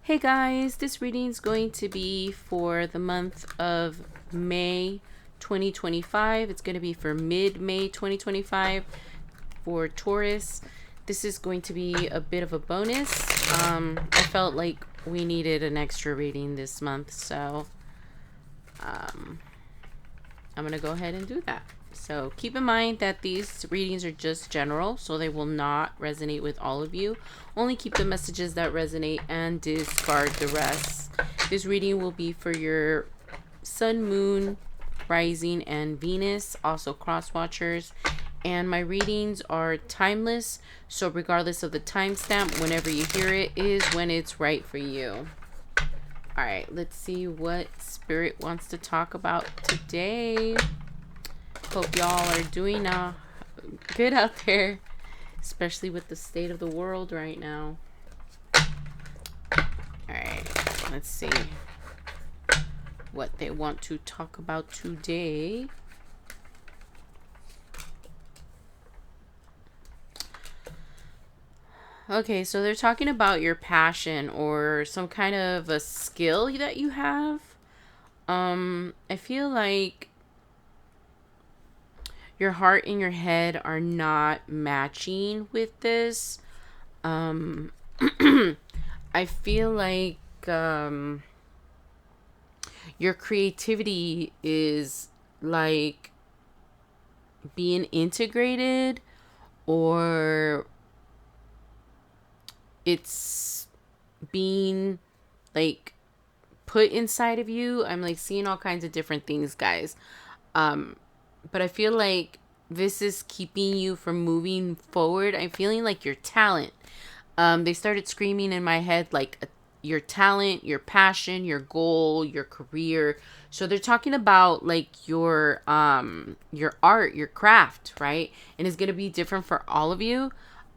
Hey guys, this reading is going to be for the month of May 2025. It's going to be for mid-May 2025 for Taurus. This is going to be a bit of a bonus. I felt like we needed an extra reading this month, so I'm going to go ahead and do that. So keep in mind that these readings are just general, so they will not resonate with all of you. Only keep the messages that resonate and discard the rest. This reading will be for your sun, moon, rising, and Venus, also cross watchers. And my readings are timeless, so regardless of the timestamp, whenever you hear it is when it's right for you. All right, let's see what Spirit wants to talk about today. Hope y'all are doing good out there, especially with the state of the world right now. Alright, let's see what they want to talk about today. Okay, so they're talking about your passion or some kind of a skill that you have. I feel like your heart and your head are not matching with this. I feel like your creativity is like being integrated, or it's being like put inside of you. I'm like seeing all kinds of different things, guys. But I feel like this is keeping you from moving forward. I'm feeling like your talent. They started screaming in my head like your talent, your passion, your goal, your career. So they're talking about like your art, your craft, right? And it's gonna be different for all of you.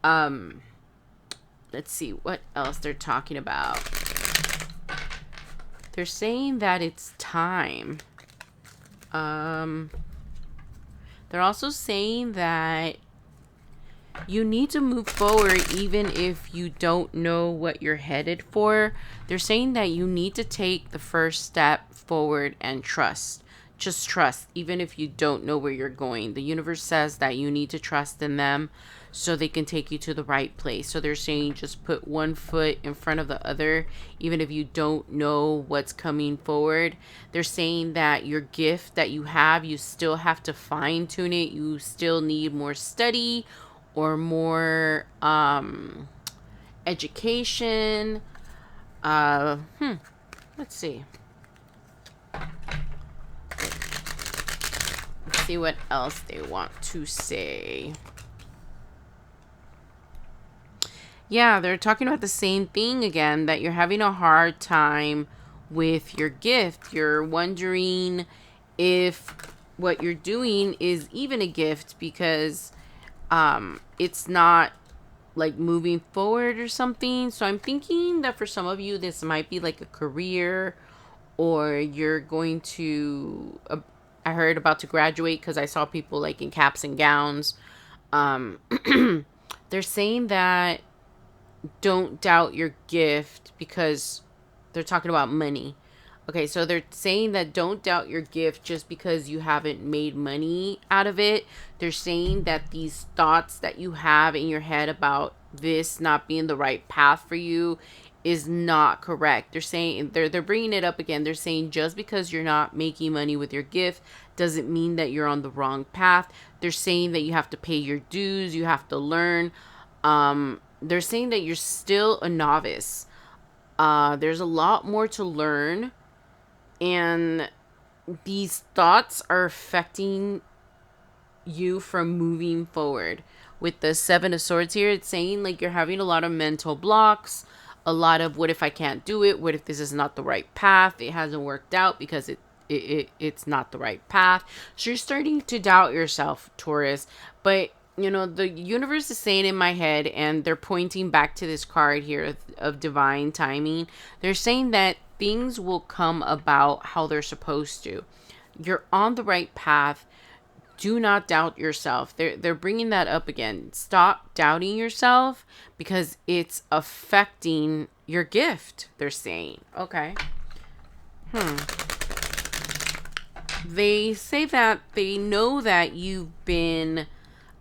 Let's see what else they're talking about. They're saying that it's time. They're also saying that you need to move forward even if you don't know what you're headed for. They're saying that you need to take the first step forward and trust. Just trust, even if you don't know where you're going. The universe says that you need to trust in them so they can take you to the right place. So they're saying just put one foot in front of the other, even if you don't know what's coming forward. They're saying that your gift that you have, you still have to fine tune it. You still need more study or more education. Let's see. Let's see what else they want to say. Yeah, they're talking about the same thing again, that you're having a hard time with your gift. You're wondering if what you're doing is even a gift because it's not like moving forward or something. So I'm thinking that for some of you, this might be like a career, or you're going to, I heard about to graduate because I saw people like in caps and gowns. They're saying that don't doubt your gift because they're talking about money. Okay, so they're saying that don't doubt your gift just because you haven't made money out of it. They're saying that these thoughts that you have in your head about this not being the right path for you is not correct. They're saying they're bringing it up again. They're saying just because you're not making money with your gift doesn't mean that you're on the wrong path. They're saying that you have to pay your dues, you have to learn. They're saying that you're still a novice. There's a lot more to learn. And these thoughts are affecting you from moving forward. With the Seven of Swords here, it's saying like you're having a lot of mental blocks. A lot of what if I can't do it? What if this is not the right path? It hasn't worked out because it's not the right path. So you're starting to doubt yourself, Taurus. But you know, the universe is saying in my head, and they're pointing back to this card here of divine timing. They're saying that things will come about how they're supposed to. You're on the right path. Do not doubt yourself. They're bringing that up again. Stop doubting yourself because it's affecting your gift, they're saying. Okay. They say that they know that you've been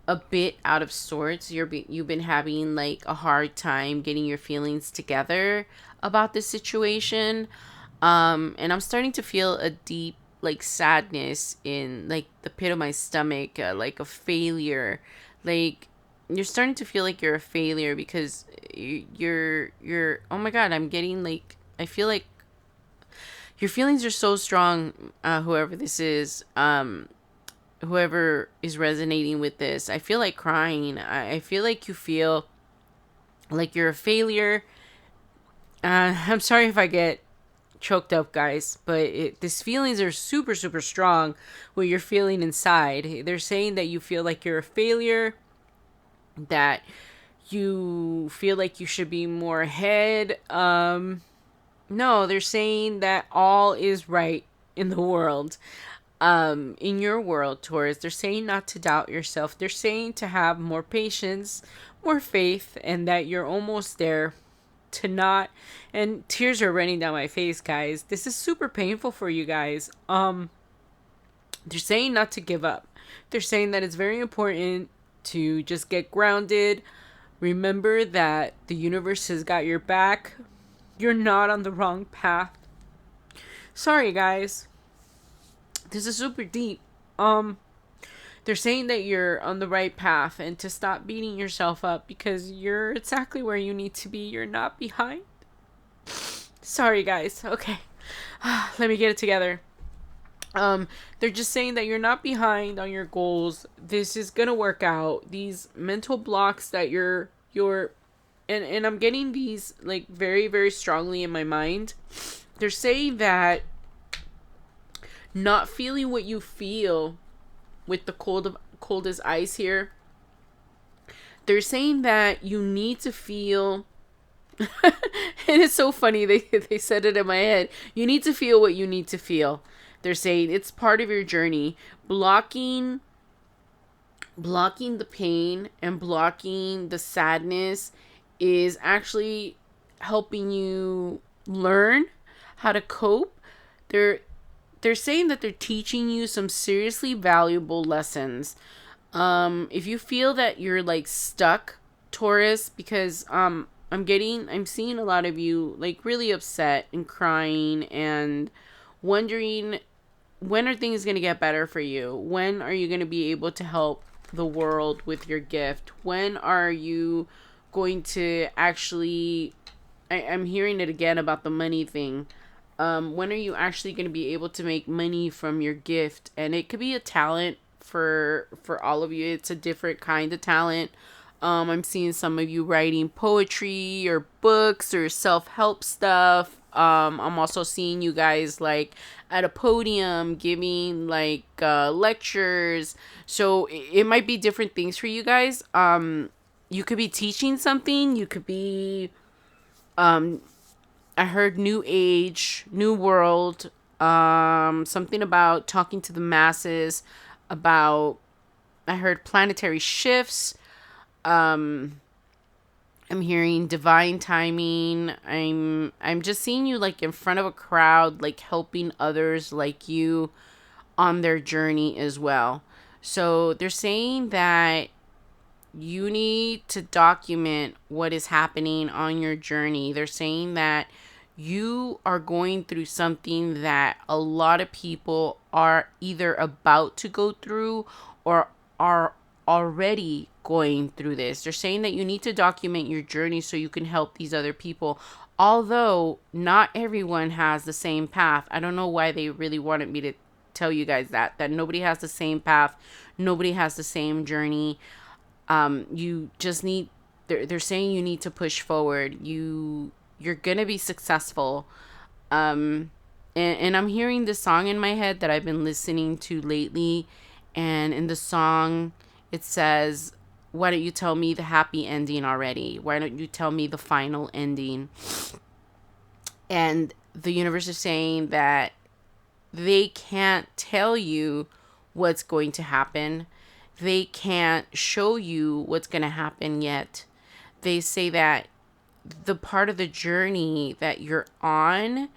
a bit out of sorts. You've been having like a hard time getting your feelings together about this situation. And I'm starting to feel a deep like sadness in like the pit of my stomach, like a failure. Like you're starting to feel like you're a failure because you're oh my god, I'm getting like I feel like your feelings are so strong, whoever this is, whoever is resonating with this. I feel like crying. I feel like you feel like you're a failure. I'm sorry if I get choked up, guys, but these feelings are super, super strong. What you're feeling inside. They're saying that you feel like you're a failure, that you feel like you should be more ahead. No, they're saying that all is right in the world. In your world, Taurus. They're saying not to doubt yourself. They're saying to have more patience, more faith, and that you're almost there. To not, and tears are running down my face, guys. This is super painful for you guys. They're saying not to give up. They're saying that it's very important to just get grounded. Remember that the universe has got your back. You're not on the wrong path. Sorry, guys. This is super deep. They're saying that you're on the right path and to stop beating yourself up because you're exactly where you need to be. You're not behind. Sorry, guys. Okay. Let me get it together. They're just saying that you're not behind on your goals. This is gonna work out. These mental blocks that you're and I'm getting these like very, very strongly in my mind. They're saying that not feeling what you feel with the cold as ice here. They're saying that you need to feel and it's so funny they said it in my head. You need to feel what you need to feel. They're saying it's part of your journey. Blocking the pain and blocking the sadness is actually helping you learn how to cope. They're saying that they're teaching you some seriously valuable lessons. If you feel that you're like stuck, Taurus, because I'm seeing a lot of you like really upset and crying and wondering when are things going to get better for you? When are you going to be able to help the world with your gift? When are you going to actually I'm hearing it again about the money thing. When are you actually going to be able to make money from your gift? And it could be a talent for all of you. It's a different kind of talent. I'm seeing some of you writing poetry or books or self-help stuff. I'm also seeing you guys like at a podium giving like lectures. So it might be different things for you guys. You could be teaching something. You could be I heard new age, new world, something about talking to the masses, about I heard planetary shifts. I'm hearing divine timing. I'm just seeing you like in front of a crowd, like helping others like you on their journey as well. So they're saying that you need to document what is happening on your journey. They're saying that you are going through something that a lot of people are either about to go through or are already going through this. They're saying that you need to document your journey so you can help these other people. Although not everyone has the same path. I don't know why they really wanted me to tell you guys that nobody has the same path. Nobody has the same journey. You just need, they're saying you need to push forward. You're gonna be successful. And I'm hearing this song in my head that I've been listening to lately. And in the song, it says, why don't you tell me the happy ending already? Why don't you tell me the final ending? And the universe is saying that they can't tell you what's going to happen. They can't show you what's going to happen yet. They say that the part of the journey that you're on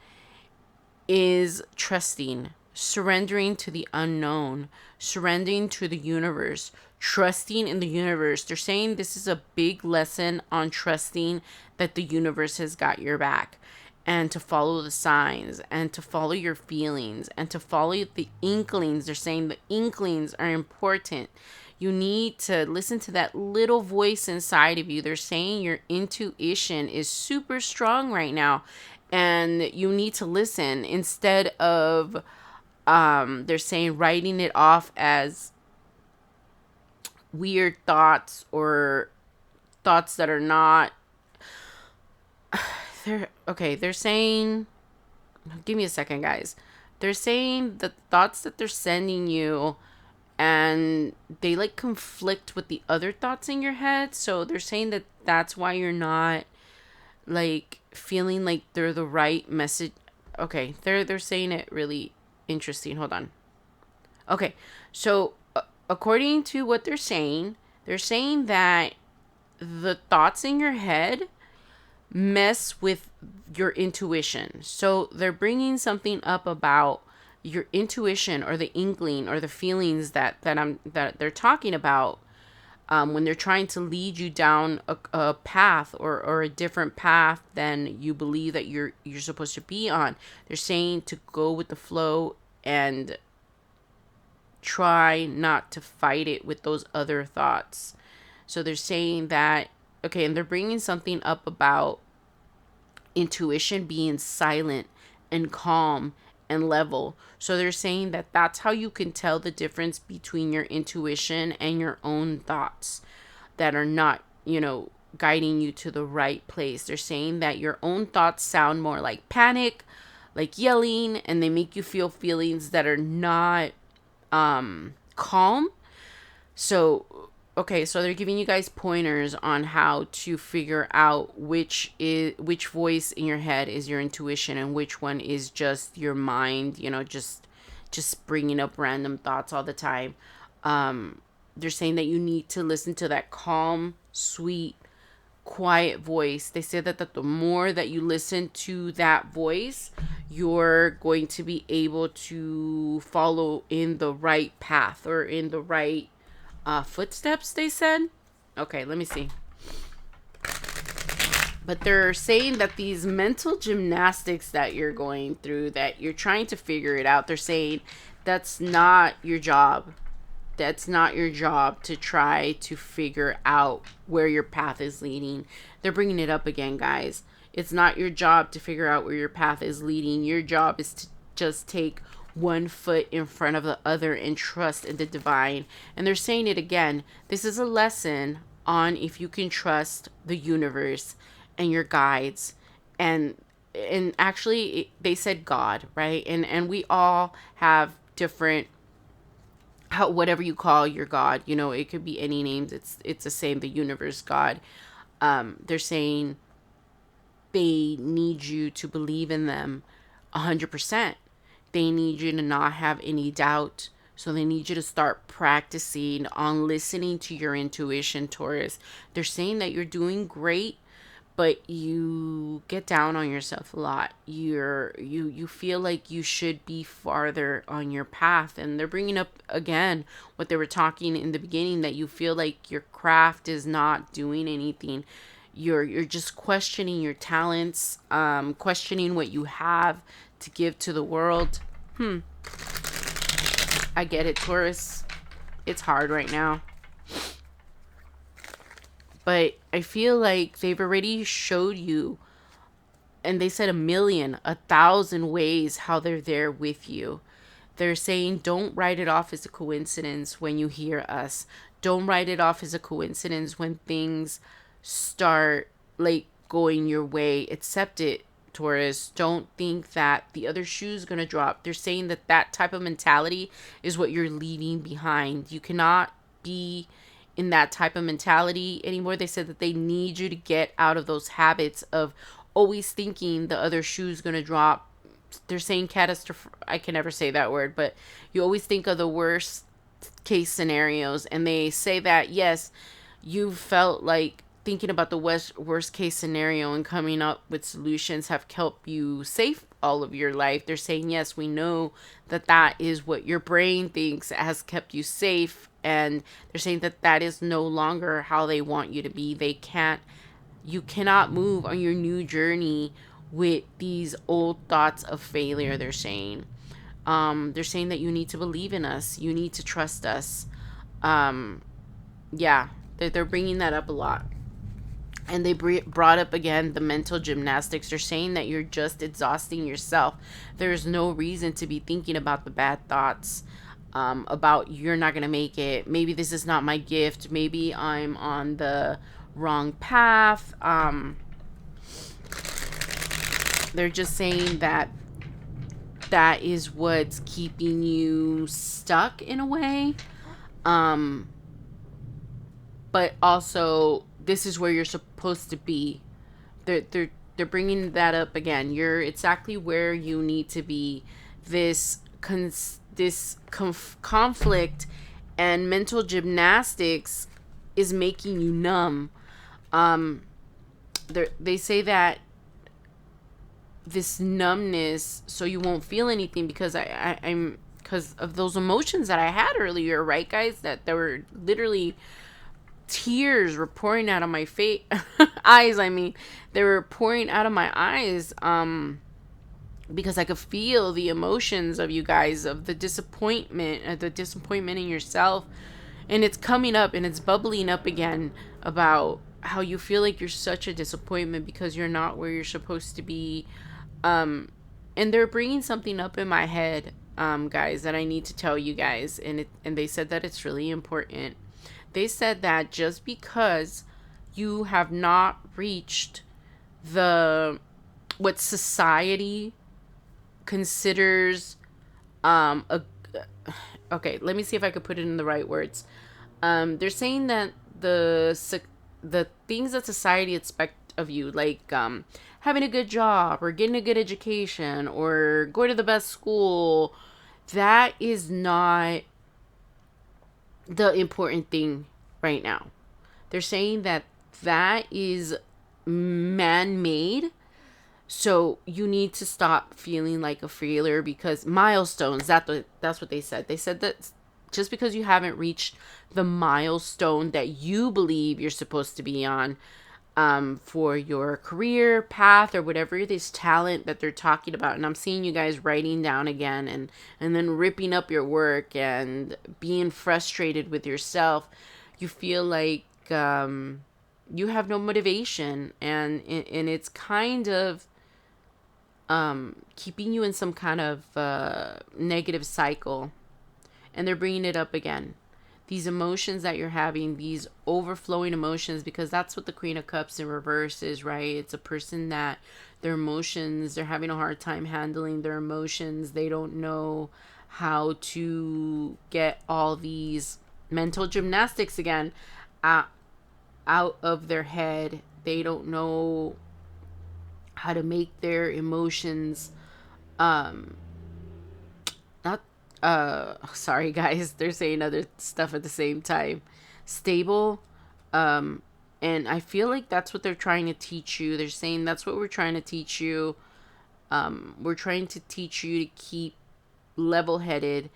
is trusting, surrendering to the unknown, surrendering to the universe, trusting in the universe. They're saying this is a big lesson on trusting that the universe has got your back, and to follow the signs, and to follow your feelings, and to follow the inklings. They're saying the inklings are important. You need to listen to that little voice inside of you. They're saying your intuition is super strong right now, and you need to listen instead of they're saying writing it off as weird thoughts or thoughts that are not. They're saying, give me a second, guys. They're saying the thoughts that they're sending you, and they like conflict with the other thoughts in your head. So they're saying that that's why you're not like feeling like they're the right message. Okay, they're saying it really interesting. Hold on. Okay, so according to what they're saying that the thoughts in your head mess with your intuition. So they're bringing something up about your intuition, or the inkling, or the feelings that they're talking about, when they're trying to lead you down a path, or a different path than you believe that you're supposed to be on. They're saying to go with the flow and try not to fight it with those other thoughts. So they're saying that, okay, and they're bringing something up about intuition being silent and calm and level. So they're saying that that's how you can tell the difference between your intuition and your own thoughts that are not, guiding you to the right place. They're saying that your own thoughts sound more like panic, like yelling, and they make you feel feelings that are not calm. So so they're giving you guys pointers on how to figure out which voice in your head is your intuition, and which one is just your mind, just bringing up random thoughts all the time. They're saying that you need to listen to that calm, sweet, quiet voice. They say that the more that you listen to that voice, you're going to be able to follow in the right path, or in the right footsteps, they said. Okay, let me see. But they're saying that these mental gymnastics that you're going through, that you're trying to figure it out, they're saying that's not your job. That's not your job to try to figure out where your path is leading. They're bringing it up again, guys. It's not your job to figure out where your path is leading. Your job is to just take one foot in front of the other and trust in the divine. And they're saying it again. This is a lesson on if you can trust the universe and your guides. And actually they said God, right? And we all have different, whatever you call your God, it could be any names. It's the same, the universe, God. They're saying they need you to believe in them 100%. They need you to not have any doubt. So they need you to start practicing on listening to your intuition, Taurus. They're saying that you're doing great, but you get down on yourself a lot. You feel like you should be farther on your path. And they're bringing up again what they were talking in the beginning, that you feel like your craft is not doing anything. You're just questioning your talents, questioning what you have to give to the world. I get it, Taurus. It's hard right now. But I feel like they've already showed you, and they said 1,000,000, 1,000 ways how they're there with you. They're saying don't write it off as a coincidence when you hear us. Don't write it off as a coincidence when things start like going your way. Accept it, Taurus. Don't think that the other shoe's gonna drop. They're saying that type of mentality is what you're leaving behind. You cannot be in that type of mentality anymore. They said that they need you to get out of those habits of always thinking the other shoe's gonna drop. They're saying catastrophe. I can never say that word, but you always think of the worst case scenarios, and they say that yes, you felt like thinking about the worst case scenario and coming up with solutions have helped you safe all of your life. They're saying yes, we know that that is what your brain thinks has kept you safe, and they're saying that that is no longer how they want you to be. You cannot move on your new journey with these old thoughts of failure. They're saying that you need to believe in us, you need to trust us. um yeah, they're bringing that up a lot. And they brought up again the mental gymnastics. They're saying that you're just exhausting yourself. There's no reason to be thinking about the bad thoughts, about you're not going to make it. Maybe this is not my gift. Maybe I'm on the wrong path. They're just saying that that is what's keeping you stuck in a way. Um, but also, this is where you're supposed to be. They're bringing that up again. You're exactly where you need to be. Conflict and mental gymnastics is making you numb. Um, they say that this numbness, so you won't feel anything, because I'm because of those emotions that I had earlier, right, guys? That there were literally tears were pouring out of my face, eyes. I mean, they were pouring out of my eyes. Because I could feel the emotions of you guys, of the disappointment in yourself, and it's coming up and it's bubbling up again about how you feel like you're such a disappointment because you're not where you're supposed to be. And they're bringing something up in my head, guys, that I need to tell you guys, and they said that it's really important. They said that just because you have not reached the what society considers a okay, let me see if I could put it in the right words. They're saying that the things that society expect of you, like having a good job or getting a good education or going to the best school, that is not the important thing right now. They're saying that that is man-made. So you need to stop feeling like a failure, because milestones, that's what they said. They said that just because you haven't reached the milestone that you believe you're supposed to be on, for your career path or whatever this talent that they're talking about. And I'm seeing you guys writing down again, and then ripping up your work and being frustrated with yourself. You feel like you have no motivation, and it's kind of keeping you in some kind of negative cycle. And they're bringing it up again. These emotions that you're having, these overflowing emotions, because that's what the Queen of Cups in reverse is, right? It's a person that their emotions, they're having a hard time handling their emotions. They don't know how to get all these mental gymnastics again out of their head. They don't know how to make their emotions not sorry guys, they're saying other stuff at the same time, stable. And I feel like that's what they're trying to teach you. They're saying that's what we're trying to teach you. We're trying to teach you to keep level-headed.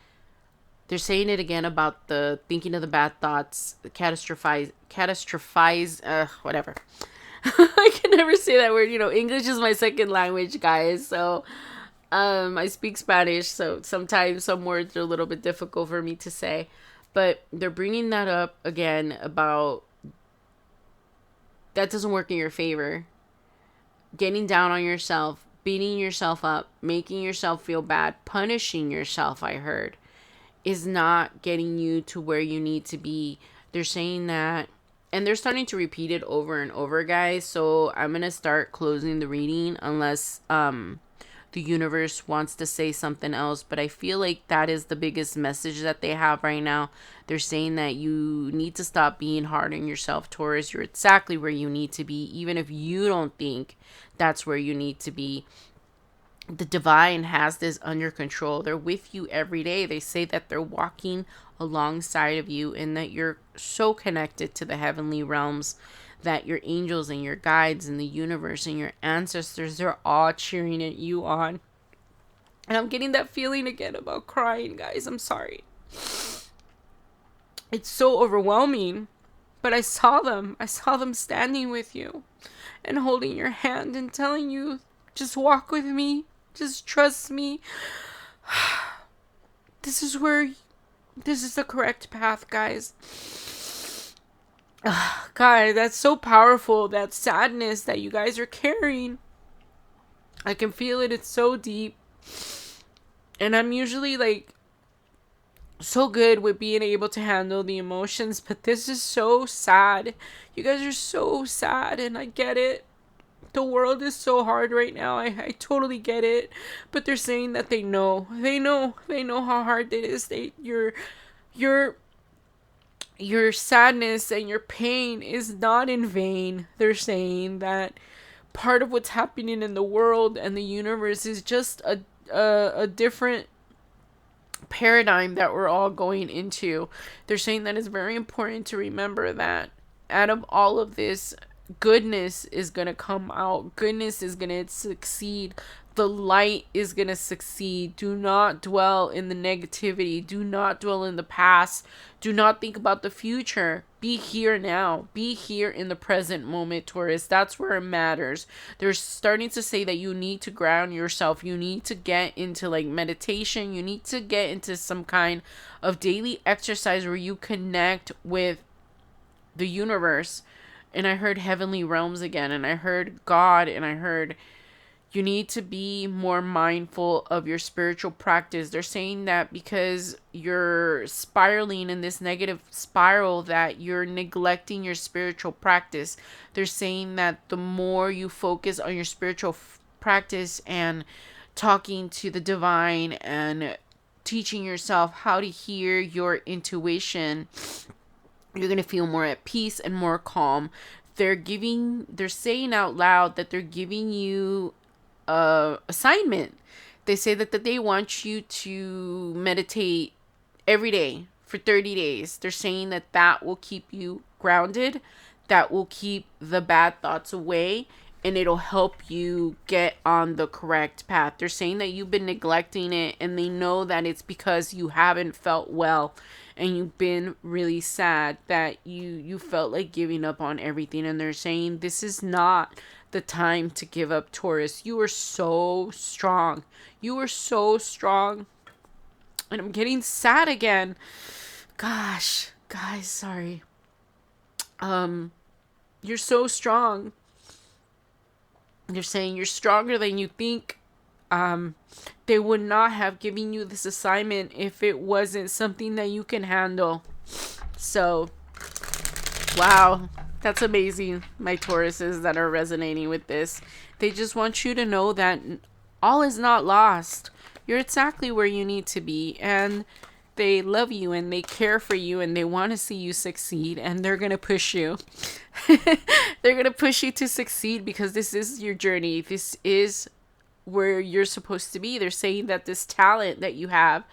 They're saying it again about the thinking of the bad thoughts, whatever. I can never say that word. English is my second language, guys. So, I speak Spanish, so sometimes some words are a little bit difficult for me to say. But they're bringing that up again about that doesn't work in your favor. Getting down on yourself, beating yourself up, making yourself feel bad, punishing yourself, I heard, is not getting you to where you need to be. They're saying that, and they're starting to repeat it over and over, guys. So I'm going to start closing the reading unless the universe wants to say something else. But I feel like that is the biggest message that they have right now. They're saying that you need to stop being hard on yourself, Taurus. You're exactly where you need to be, even if you don't think that's where you need to be. the divine has this under control. They're with you every day. They say that they're walking alongside of you and that you're so connected to the heavenly realms, that your angels and your guides and the universe and your ancestors, they're all cheering at you on. And I'm getting that feeling again about crying, guys. I'm sorry. It's so overwhelming. But I saw them. I saw them standing with you and holding your hand and telling you, just walk with me. Just trust me. This is the correct path, guys. God, that's so powerful. That sadness that you guys are carrying. I can feel it. It's so deep. And I'm usually like so good with being able to handle the emotions, but this is so sad. You guys are so sad, and I get it. The world is so hard right now. I totally get it. But they're saying that they know how hard it is. Your sadness and your pain is not in vain. They're saying that part of what's happening in the world and the universe is just a different paradigm that we're all going into. They're saying that it's very important to remember that out of all of this, goodness is going to come out. Goodness is going to succeed. The light is going to succeed. Do not dwell in the negativity. Do not dwell in the past. Do not think about the future. Be here now. Be here in the present moment, Taurus. That's where it matters. They're starting to say that you need to ground yourself. You need to get into like meditation. You need to get into some kind of daily exercise where you connect with the universe. And I heard heavenly realms again, and I heard God, and I heard you need to be more mindful of your spiritual practice. They're saying that because you're spiraling in this negative spiral, that you're neglecting your spiritual practice. They're saying that the more you focus on your spiritual practice and talking to the divine and teaching yourself how to hear your intuition, you're going to feel more at peace and more calm. They're saying out loud that they're giving you assignment. They say that they want you to meditate every day for 30 days. They're saying that will keep you grounded, that will keep the bad thoughts away, and it'll help you get on the correct path. They're saying that you've been neglecting it, and they know that it's because you haven't felt well and you've been really sad, that you felt like giving up on everything. And they're saying this is not the time to give up, Taurus. You are so strong. You are so strong. And I'm getting sad again. Gosh, guys, sorry. You're so strong. They're saying you're stronger than you think. They would not have given you this assignment if it wasn't something that you can handle. So, wow, that's amazing, my Tauruses that are resonating with this. They just want you to know that all is not lost. You're exactly where you need to be, and they love you and they care for you and they want to see you succeed, and they're going to push you. They're going to push you to succeed because this is your journey. This is where you're supposed to be. They're saying that this talent that you have,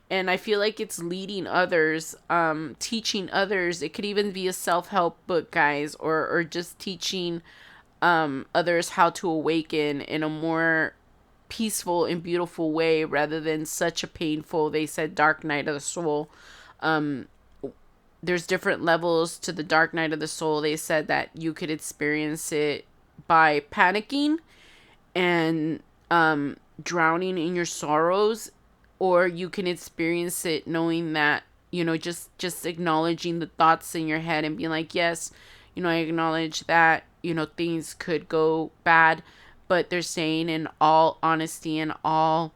and I feel like it's leading others, teaching others. It could even be a self-help book, guys, or just teaching others how to awaken in a more peaceful and beautiful way rather than such a painful, they said, dark night of the soul. There's different levels to the dark night of the soul. They said that you could experience it by panicking and drowning in your sorrows, or you can experience it knowing that, just acknowledging the thoughts in your head and being like, yes, I acknowledge that, things could go bad. But they're saying in all honesty and all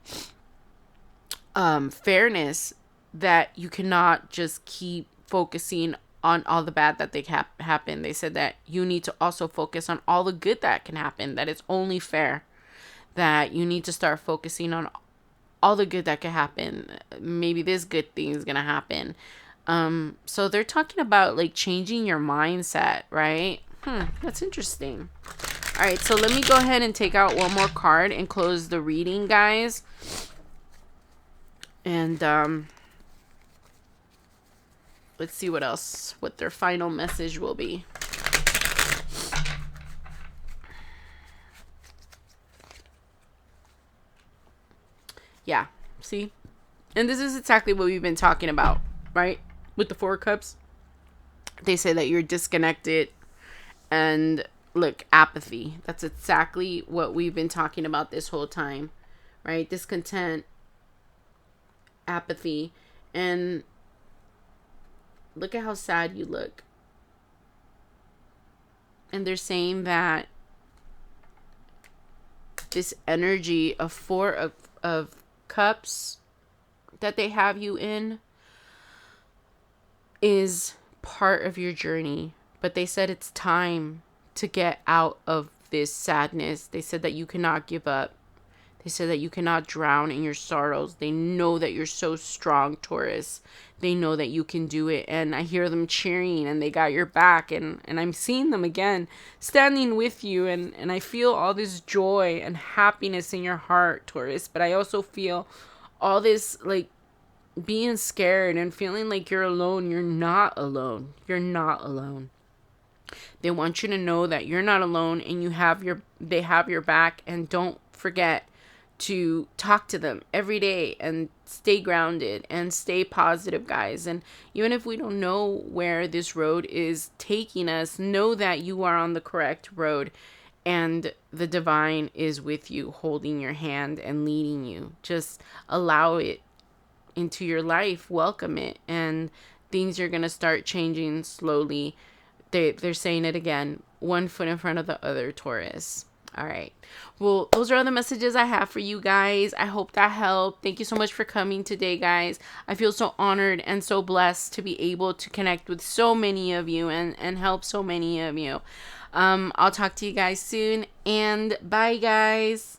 fairness that you cannot just keep focusing on all the bad that they happen. They said that you need to also focus on all the good that can happen, that it's only fair, that you need to start focusing on all the good that could happen. Maybe this good thing is going to happen. So they're talking about like changing your mindset, right? That's interesting. All right, so let me go ahead and take out one more card and close the reading, guys. And let's see what their final message will be. Yeah, see? And this is exactly what we've been talking about, right? With the Four of Cups. They say that you're disconnected and look, apathy. That's exactly what we've been talking about this whole time, right? Discontent, apathy, and look at how sad you look. And they're saying that this energy of Four of Cups that they have you in is part of your journey. But they said it's time to get out of this sadness. They said that you cannot give up. They said that you cannot drown in your sorrows. They know that you're so strong, Taurus. They know that you can do it. And I hear them cheering and they got your back. And I'm seeing them again standing with you. And I feel all this joy and happiness in your heart, Taurus. But I also feel all this like being scared and feeling like you're alone. You're not alone. You're not alone. They want you to know that you're not alone and they have your back. And don't forget to talk to them every day and stay grounded and stay positive, guys. And even if we don't know where this road is taking us, know that you are on the correct road and the divine is with you, holding your hand and leading you. Just allow it into your life, welcome it, and things are going to start changing slowly. They're saying it again, one foot in front of the other, Taurus. All right. Well, those are all the messages I have for you guys. I hope that helped. Thank you so much for coming today, guys. I feel so honored and so blessed to be able to connect with so many of you and help so many of you. I'll talk to you guys soon, and bye, guys.